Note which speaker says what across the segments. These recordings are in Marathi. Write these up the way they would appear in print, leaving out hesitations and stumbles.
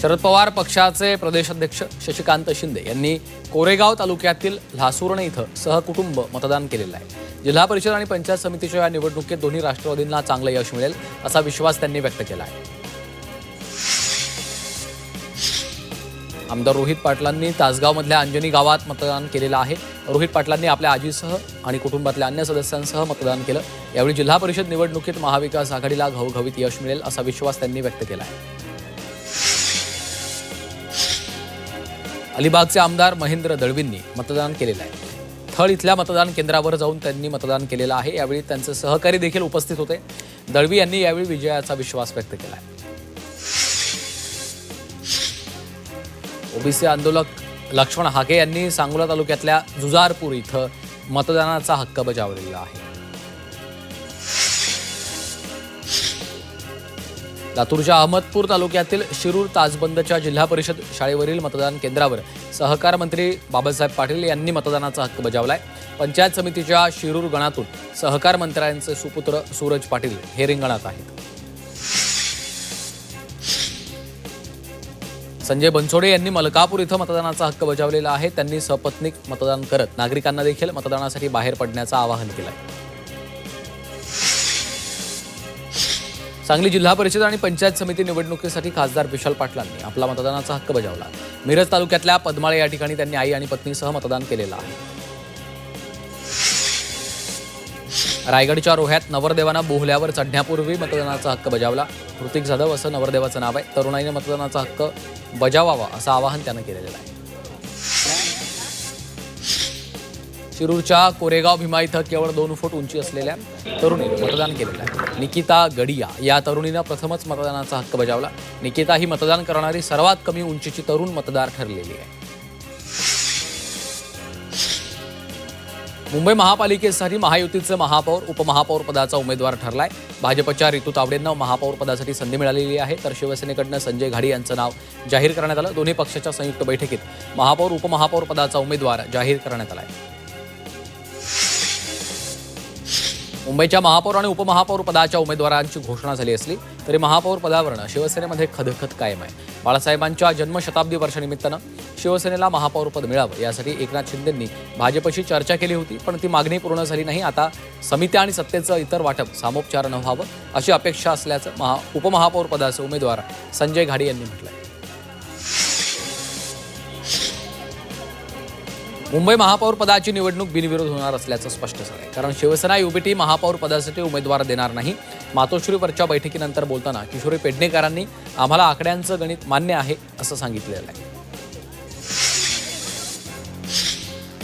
Speaker 1: शरद पवार पक्षाचे प्रदेशाध्यक्ष शशिकांत शिंदे यांनी कोरेगाव तालुक्यातील लासुर्णे इथं सहकुटुंब मतदान केलेलं आहे। जिल्हा परिषद आणि पंचायत समितीच्या या निवडणुकीत दोन्ही राष्ट्रवादींना चांगलं यश मिळेल असा विश्वास त्यांनी व्यक्त केला आहे। आमदार रोहित पाटलांनी तासगावमधल्या अंजनी गावात मतदान केलेलं आहे। रोहित पाटलांनी आपल्या आजीसह आणि कुटुंबातल्या अन्य सदस्यांसह मतदान केलं। यावेळी जिल्हा परिषद निवडणुकीत महाविकास आघाडीला घवघवीत यश मिळेल असा विश्वास त्यांनी व्यक्त केला आहे। अलिबागचे आमदार महेंद्र दळवींनी मतदान केलेलं आहे। थळ इथल्या मतदान केंद्रावर जाऊन त्यांनी मतदान केलेलं आहे। यावेळी त्यांचे सहकारी देखील उपस्थित होते। दळवी यांनी यावेळी विजयाचा विश्वास व्यक्त केला आहे। ओबीसी आंदोलक लक्ष्मण हाके यांनी सांगोला तालुक्यातल्या जुजारपूर इथं मतदानाचा हक्क बजावलेला आहे। लातूरच्या अहमदपूर तालुक्यातील शिरूर ताजबंदच्या जिल्हा परिषद शाळेवरील मतदान केंद्रावर सहकार मंत्री बाबासाहेब पाटील यांनी मतदानाचा हक्क बजावलाय। पंचायत समितीच्या शिरूर गणातून सहकार मंत्र्यांचे सुपुत्र सूरज पाटील हे रिंगणात आहेत। संजय बनसोडे यांनी मलकापूर इथं मतदानाचा हक्क बजावलेला आहे। त्यांनी सपत्नीक मतदान करत नागरिकांना देखील मतदानासाठी बाहेर पडण्याचं आवाहन केलं आहे। सांगली जिल्हा परिषद आणि पंचायत समिती निवडणुकीसाठी खासदार विशाल पाटलांनी आपला मतदानाचा हक्क बजावला। मिरज तालुक्यातल्या पद्माळे या ठिकाणी त्यांनी आई आणि पत्नीसह मतदान केलेलं आहे। रायगडच्या रोह्यात नवरदेवानं बोहल्यावर चढण्यापूर्वी मतदानाचा हक्क बजावला। कृतिक जाधव असं नवरदेवाचं नाव आहे। तरुणाईने मतदानाचा हक्क बजावावा असं आवाहन त्यानं केलेलं आहे। शिरूरच्या कोरेगाव भीमा इथं केवळ 2 फूट उंची असलेल्या तरुणीने मतदान केलेलं आहे। निकिता गडिया या तरुणीनं प्रथमच मतदानाचा हक्क बजावला। निकिता ही मतदान करणारी सर्वात कमी उंचीची तरुण मतदार ठरलेली आहे। मुंबई महापालिकेसाठी महायुतीचे महापौर उपमहापौर पदाचा उमेदवार ठरलाय। भाजपच्या रितू तावडेंना महापौर पदासाठी संधी मिळालेली आहे, तर शिवसेनेकडनं संजय घाडी यांचं नाव जाहीर करण्यात आलं। दोन्ही पक्षाच्या संयुक्त बैठकीत महापौर उपमहापौर पदाचा उमेदवार जाहीर करण्यात आलाय। मुंबईच्या महापौर आणि उपमहापौर पदाच्या उमेदवारांची घोषणा झाली असली तरी महापौर पदावरनं शिवसेनेमध्ये खदखद कायम आहे। बाळासाहेबांच्या जन्मशताब्दी वर्षानिमित्तानं शिवसेनेला महापौरपद मिळावं यासाठी एकनाथ शिंदेंनी भाजपशी चर्चा केली होती, पण ती मागणी पूर्ण झाली नाही। आता समित्या आणि सत्तेचं इतर वाटप सामोपचारानं व्हावं अशी अपेक्षा असल्याचं उपमहापौर पदाचे उमेदवार संजय घाडी यांनी म्हटलंय। मुंबई महापौर पदाची निवडणूक बिनविरोध होणार असल्याचं स्पष्ट झालंय, कारण शिवसेना युबीटी महापौर पदासाठी उमेदवार देणार नाही। मातोश्रीवरच्या बैठकीनंतर बोलताना किशोरी पेडणेकरांनी आम्हाला आकड्यांचं गणित मान्य आहे असं सांगितलेलं आहे।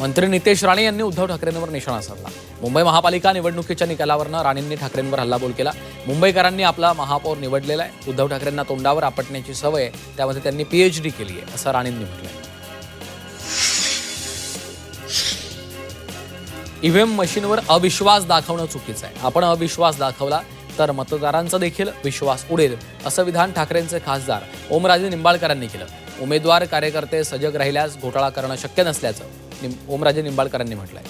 Speaker 1: मंत्री नितेश राणे यांनी उद्धव ठाकरेंवर निशाणा साधला। मुंबई महापालिका निवडणुकीच्या निकालावरनं राणेंनी ठाकरेंवर हल्लाबोल केला। मुंबईकरांनी आपला महापौर निवडलेला आहे। उद्धव ठाकरेंना तोंडावर आपटण्याची सवय आहे, त्यामध्ये त्यांनी PhD केली आहे असं राणेंनी म्हटलंय। ईव्हीएम मशीनवर अविश्वास दाखवणं चुकीचं आहे। आपण अविश्वास दाखवला तर मतदारांचा देखील विश्वास उडेल असं विधान ठाकरेंचे खासदार ओमराजे निंबाळकरांनी केलं। उमेदवार कार्यकर्ते सजग राहिल्यास घोटाळा करणं शक्य नसल्याचं ओमराजे निंबाळकरांनी म्हटलंय।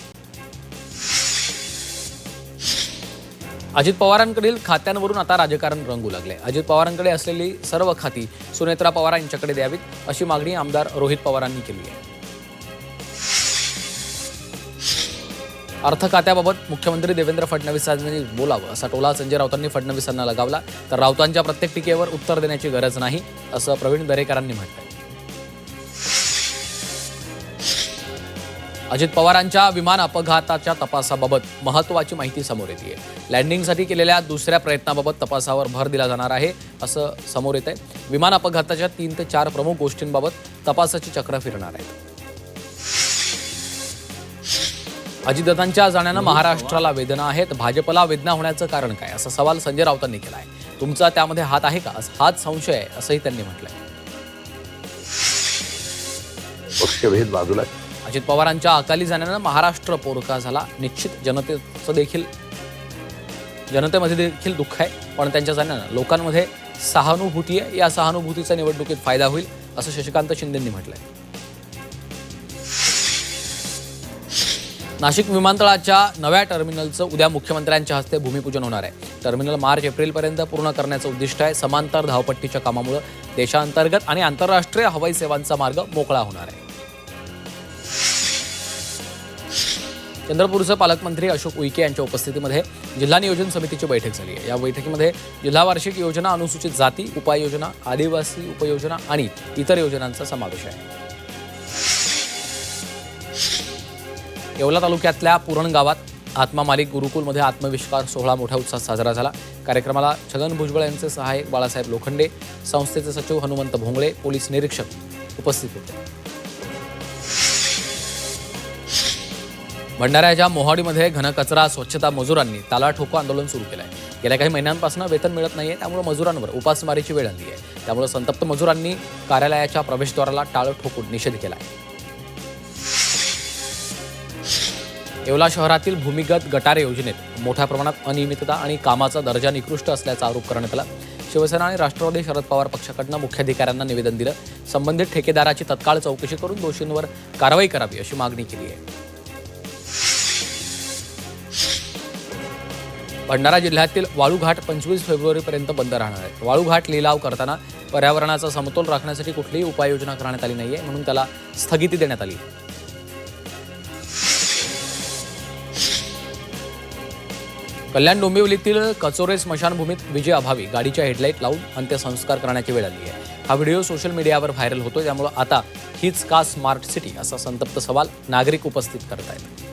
Speaker 1: अजित पवारांकडील खात्यांवरून आता राजकारण रंगू लागले। अजित पवारांकडे असलेली सर्व खाती सुनेत्रा पवार यांच्याकडे द्यावीत अशी मागणी आमदार रोहित पवारांनी केली आहे। अर्थ खात्याबाबत मुख्यमंत्री देवेंद्र फडणवीस यांनी बोलावं असा टोला संजय राऊतांनी फडणवीसांना लगावला, तर राऊतांच्या प्रत्येक टीकेवर उत्तर देण्याची गरज नाही असं प्रवीण दरेकरांनी म्हटलंय। अजित पवारांच्या विमान अपघाताच्या तपासाबाबत महत्त्वाची माहिती समोर येते। लँडिंगसाठी केलेल्या दुसऱ्या प्रयत्नाबाबत तपासावर भर दिला जाणार आहे असं समोर येत आहे। विमान अपघाताच्या 3 ते 4 प्रमुख गोष्टींबाबत तपासाची चक्र फिरणार आहे। अजितदादांच्या जाण्यानं महाराष्ट्राला वेदना आहेत, भाजपला वेदना होण्याचं कारण काय असा सवाल संजय राऊतांनी केला आहे। तुमचा त्यामध्ये हात आहे का, हाच संशय आहे असंही त्यांनी म्हटलंय।
Speaker 2: पक्षभेद बाजूला।
Speaker 1: अजित पवारांच्या अकाली जाण्यानं महाराष्ट्र पोरका झाला। निश्चित जनतेमध्ये देखील दुःख आहे, पण त्यांच्या जाण्यानं लोकांमध्ये सहानुभूती आहे। या सहानुभूतीचा निवडणुकीत फायदा होईल असं शशिकांत शिंदेंनी म्हटलंय। नाशिक विमानतळाच्या नव्या टर्मिनलचं उद्या मुख्यमंत्र्यांच्या हस्ते भूमिपूजन होणार आहे। टर्मिनल मार्च एप्रिलपर्यंत पूर्ण करण्याचं उद्दिष्ट आहे. समांतर धावपट्टीच्या कामामुळे देशांतर्गत आणि आंतरराष्ट्रीय हवाई सेवांचा मार्ग मोकळा होणार आहे. चंद्रपूरचे पालकमंत्री अशोक उईके यांच्या उपस्थितीमध्ये जिल्हा नियोजन समितीची बैठक झाली आहे. या बैठकीमध्ये जिल्हा वार्षिक योजना, अनुसूचित जाती उपाययोजना, आदिवासी उपयोजना आणि इतर योजनांचा समावेश आहे. येवला तालुक्यातल्या पुरण गावात आत्मा मालिक गुरुकुलमध्ये आत्मविश्वास सोहळा मोठ्या उत्साहात साजरा झाला. कार्यक्रमाला छगन भुजबळ यांचे सहाय्यक बाळासाहेब लोखंडे, संस्थेचे सचिव हनुमंत भोंगळे, पोलीस निरीक्षक उपस्थित होते. भंडाऱ्याच्या मोहाडीमध्ये घनकचरा स्वच्छता मजुरांनी ताला ठोको आंदोलन सुरू केलं आहे. गेल्या काही महिन्यांपासून वेतन मिळत नाहीये, त्यामुळे मजुरांवर उपासमारीची वेळ आली आहे. त्यामुळे संतप्त मजुरांनी कार्यालयाच्या प्रवेशद्वाराला टाळं ठोकून निषेध केला आहे. येवला शहरातील भूमिगत गटार योजनेत मोठ्या प्रमाणात अनियमितता आणि कामाचा दर्जा निकृष्ट असल्याचा आरोप करण्यात आला. शिवसेना आणि राष्ट्रवादी शरद पवार पक्षाकडून मुख्याधिकाऱ्यांना निवेदन दिलं. संबंधित ठेकेदाराची तत्काळ चौकशी करून दोषींवर कारवाई करावी अशी मागणी केली आहे. भंडारा जिल्ह्यातील वाळूघाट 25 फेब्रुवारीपर्यंत बंद राहणार आहे. वाळूघाट लिलाव करताना पर्यावरणाचा समतोल राखण्यासाठी कुठलीही उपाययोजना करण्यात आली नाहीये, म्हणून त्याला स्थगिती देण्यात आली. कल्याण डोंबिवलीतील कचोरे स्मशानभूमीत विजेअभावी गाडीच्या हेडलाईट लावून अंत्यसंस्कार करण्याची वेळ आली आहे. हा व्हिडिओ सोशल मीडियावर व्हायरल होतोय. त्यामुळे आता हीच का स्मार्ट सिटी असा संतप्त सवाल नागरिक उपस्थित करत आहेत.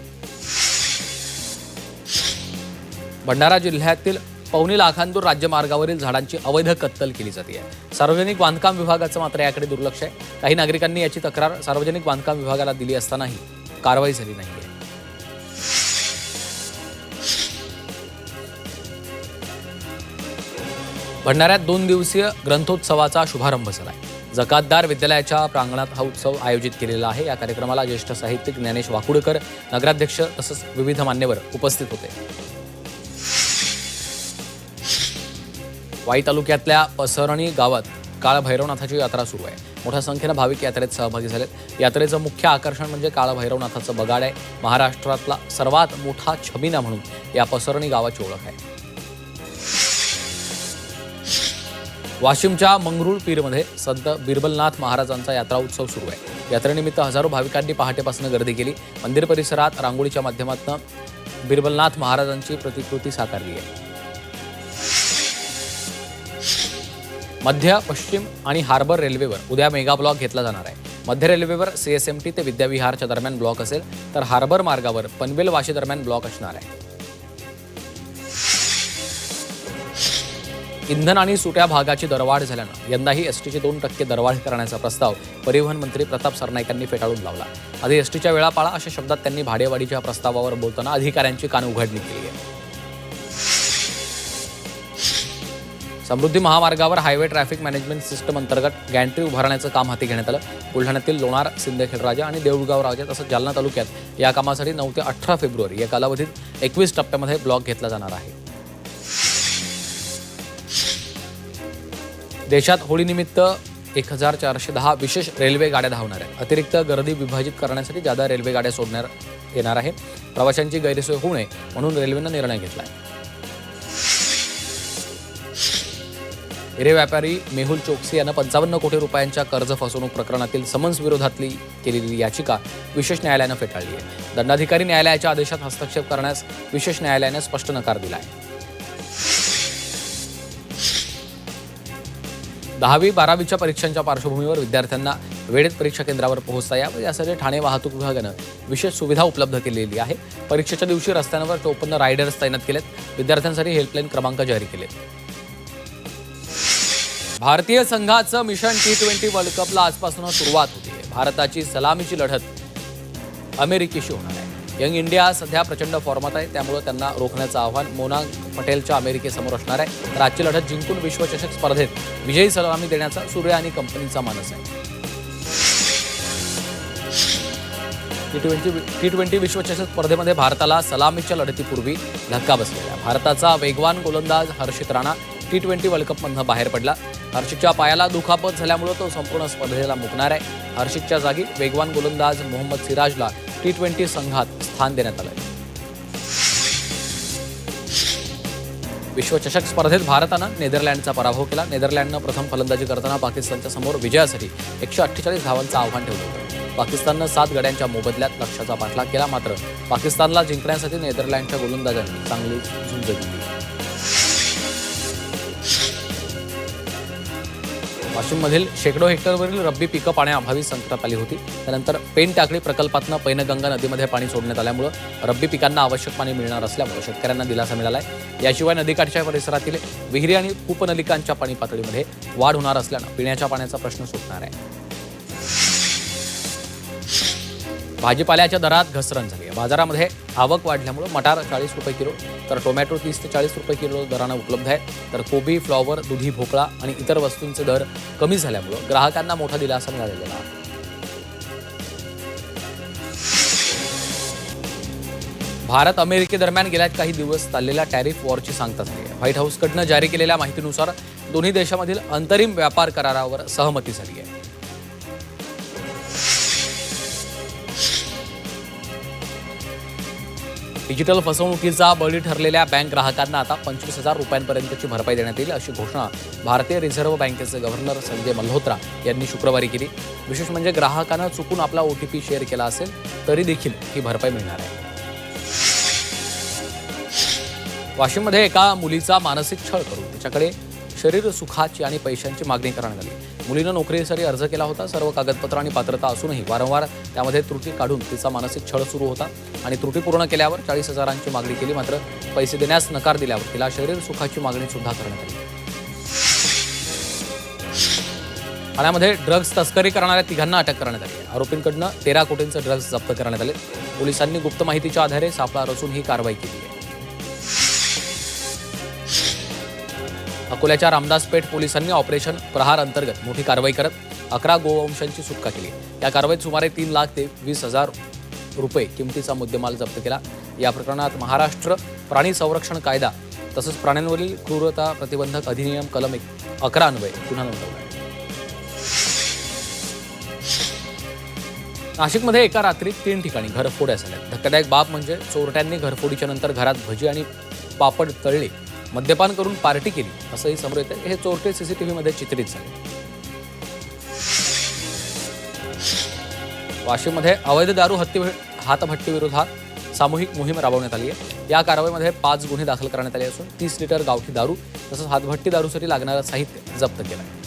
Speaker 1: भंडारा जिल्ह्यातील पवनी लाखांदूर राज्यमार्गावरील झाडांची अवैध कत्तल केली जाते आहे. सार्वजनिक बांधकाम विभागाचं मात्र याकडे दुर्लक्ष आहे. काही नागरिकांनी याची तक्रार सार्वजनिक बांधकाम विभागाला दिली असतानाही कारवाई झाली नाहीये. भंडाऱ्यात 2 दिवसीय ग्रंथोत्सवाचा शुभारंभ झाला आहे. जकातदार विद्यालयाच्या प्रांगणात हा उत्सव आयोजित केलेला आहे. या कार्यक्रमाला ज्येष्ठ साहित्यिक ज्ञानेश वाकुडकर, नगराध्यक्ष तसंच विविध मान्यवर उपस्थित होते. वाई तालुक्यातल्या पसरणी गावात काळ भैरवनाथाची यात्रा सुरू आहे. मोठ्या संख्येनं भाविक यात्रेत सहभागी झालेत. यात्रेचं मुख्य आकर्षण म्हणजे काळ भैरवनाथाचं बगाड आहे. महाराष्ट्रातला सर्वात मोठा छबिना म्हणून या पसरणी गावाची ओळख आहे. वाशिमच्या मंगरुळ पीरमध्ये संत बिरबलनाथ महाराजांचा यात्रा उत्सव सुरू आहे. यात्रेनिमित्त हजारो भाविकांनी पहाटेपासून गर्दी केली. मंदिर परिसरात रांगोळीच्या माध्यमातून बिरबलनाथ महाराजांची प्रतिकृती साकारली आहे. मध्य, पश्चिम आणि हार्बर रेल्वेवर उद्या मेगा ब्लॉक घेतला जाणार आहे. मध्य रेल्वेवर CSMT ते विद्याविहारच्या दरम्यान ब्लॉक असेल, तर हार्बर मार्गावर पनवेल वाशी दरम्यान ब्लॉक असणार आहे. इंधन आणि सुट्या भागाची दरवाढ झाल्यानं यंदाही एसटीची 2% दरवाढ करण्याचा प्रस्ताव परिवहन मंत्री प्रताप सरनाईकांनी फेटाळून लावला. आधी एसटीच्या वेळा पाळा अशा शब्दात त्यांनी भाडेवाढीच्या प्रस्तावावर बोलताना अधिकाऱ्यांची कान उघडणी केली आहे. समृद्धी महामार्गावर हायवे ट्रॅफिक मॅनेजमेंट सिस्टम अंतर्गत गॅन्ट्री उभारण्याचं काम हाती घेण्यात आलं. बुलढाण्यातील लोणार, सिंदखेडराजा आणि देऊळगाव राजा तसंच जालना तालुक्यात या कामासाठी 9 ते 18 फेब्रुवारी या कालावधीत 21 टप्प्यामध्ये ब्लॉक घेतला जाणार आहे. देशात होळीनिमित्त 1410 विशेष रेल्वे गाड्या धावणार आहेत. अतिरिक्त गर्दी विभाजित करण्यासाठी जादा रेल्वे गाड्या सोडण्यात येणार आहे. प्रवाशांची गैरसोय होऊ नये म्हणून रेल्वेनं निर्णय घेतला आहे. हिरे व्यापारी मेहुल चोक्सी यानं 55 कोटी रुपयांच्या कर्ज फसवणूक प्रकरणातील समन्स विरोधातली केलेली याचिका विशेष न्यायालयानं फेटाळली आहे. दंडाधिकारी न्यायालयाच्या आदेशात हस्तक्षेप करण्यास विशेष न्यायालयानं स्पष्ट नकार दिला आहे. 10वी-12वीच्या परीक्षांच्या पार्श्वभूमीवर विद्यार्थ्यांना वेळेत परीक्षा केंद्रावर पोहोचता यावं यासाठी ठाणे वाहतूक विभागानं विशेष सुविधा उपलब्ध केलेली आहे. परीक्षेच्या दिवशी रस्त्यांवर 54 रायडर्स तैनात केलेत. विद्यार्थ्यांसाठी हेल्पलाईन क्रमांक जारी केलेत. भारतीय संघाचं मिशन T20 वर्ल्ड कपला आजपासून सुरुवात होते. भारताची सलामीची लढत अमेरिकेशी होणार आहे. यंग इंडिया सध्या प्रचंड फॉर्मात आहे, त्यामुळे त्यांना रोखण्याचं आव्हान मोनांग पटेलच्या अमेरिकेसमोर असणार आहे. तर आजची लढत जिंकून विश्वचषक स्पर्धेत विजयी सलामी देण्याचा सूर्य आणि कंपनीचा मानस आहे. T20 विश्वचषक स्पर्धेमध्ये भारताला सलामीच्या लढतीपूर्वी धक्का बसलेला. भारताचा वेगवान गोलंदाज हर्षित राणा T20 वर्ल्ड कपमधनं बाहेर पडला. हर्षितच्या पायाला दुखापत झाल्यामुळे तो संपूर्ण स्पर्धेला मुकणार आहे. हर्षितच्या जागी वेगवान गोलंदाज मोहम्मद सिराजला T20 संघात स्थान देण्यात आलं आहे. विश्वचषक स्पर्धेत भारतानं नेदरलँडचा पराभव केला. नेदरलँडनं प्रथम फलंदाजी करताना पाकिस्तानच्या समोर विजयासाठी 148 धावांचं आव्हान ठेवलं होतं. पाकिस्ताननं 7 गड्यांच्या मोबदल्यात लक्ष्याचा पाठलाग केला. मात्र पाकिस्तानला जिंकण्यासाठी नेदरलँडच्या गोलंदाजांनी चांगली झुंज दिली. वाशिममधील शेकडो हेक्टरवरील रब्बी पिकं पाण्याअभावी संकटात आली होती. त्यानंतर पेन टाकळी प्रकल्पातनं पैनगंगा नदीमध्ये पाणी सोडण्यात आल्यामुळे रब्बी पिकांना आवश्यक पाणी मिळणार असल्यामुळे शेतकऱ्यांना दिलासा मिळाला आहे. याशिवाय नदीकाठच्या परिसरातील विहिरी आणि कूपनलिकांच्या पाणी पातळीमध्ये वाढ होणार असल्यानं पिण्याच्या पाण्याचा प्रश्न सुटणार आहे. भाजीपाल्याच्या दरात घसरण झाली आहे. बाजारामध्ये आवक वाढल्यामुळे मटार 40 रुपये किलो, तर टोमॅटो 30 ते 40 रुपये किलो दरानं उपलब्ध आहे. तर कोबी, फ्लॉवर, दुधी भोपळा आणि इतर वस्तूंचे दर कमी झाल्यामुळे ग्राहकांना मोठा दिलासा मिळालेला आहे. भारत अमेरिकेदरम्यान गेल्या काही दिवस चाललेल्या टॅरिफ वॉरची सांगता झाली आहे. व्हाईट हाऊसकडनं जारी केलेल्या माहितीनुसार दोन्ही देशांमधील अंतरिम व्यापार करारावर सहमती झाली आहे. डिजिटल फसवणुकीचा बळी ठरलेल्या बँक ग्राहकांना आता 25,000 रुपयांपर्यंतची भरपाई देण्यात येईल अशी घोषणा भारतीय रिझर्व्ह बँकेचे गव्हर्नर संजय मल्होत्रा यांनी शुक्रवारी केली. विशेष म्हणजे ग्राहकानं चुकून आपला OTP शेअर केला असेल तरी देखील ही भरपाई मिळणार आहे. वाशिममध्ये एका मुलीचा मानसिक छळ करून तिच्याकडे शरीर सुखाची आणि पैशांची मागणी करण्यात आली. मुलीनं नोकरीसाठी अर्ज केला होता. सर्व कागदपत्र आणि पात्रता असूनही वारंवार त्यामध्ये त्रुटी काढून तिचा मानसिक छळ सुरू होता आणि त्रुटी पूर्ण केल्यावर 40,000ची मागणी केली. मात्र पैसे देण्यास नकार दिल्यावर तिला शरीर सुखाची मागणी सुद्धा करण्यात आली. ठाण्यामध्ये ड्रग्ज तस्करी करणाऱ्या तिघांना अटक करण्यात आली. आरोपींकडनं 13 कोटींचे ड्रग्ज जप्त करण्यात आले. पोलिसांनी गुप्त माहितीच्या आधारे सापळा रचून ही कारवाई केली आहे. अकोल्याच्या रामदासपेठ पोलिसांनी ऑपरेशन प्रहार अंतर्गत मोठी कारवाई करत 11 गोवंशांची सुटका केली. या कारवाईत सुमारे 3 लाख ते 20,000 रुपये किमतीचा मुद्देमाल जप्त केला. या प्रकरणात महाराष्ट्र प्राणी संरक्षण कायदा तसंच प्राण्यांवरील क्रूरता प्रतिबंधक अधिनियम कलम 11 अन्वये गुन्हा नोंदवला. नाशिकमध्ये एका रात्रीत 3 ठिकाणी घरफोड्या झाल्या. धक्कादायक बाब म्हणजे चोरट्यांनी घरफोडीच्या नंतर घरात भजी आणि पापड तळले, मद्यपान करून पार्टी केली असंही समोर येतं. हे चोरटे CCTVमध्ये चित्रित झाले. वाशिममध्ये अवैध दारू हातभट्टीविरोधात सामूहिक मोहीम राबवण्यात आली आहे. या कारवाईमध्ये 5 गुन्हे दाखल करण्यात आले असून 30 लिटर गावठी दारू तसंच हातभट्टी दारूसाठी लागणारं साहित्य जप्त केलं आहे.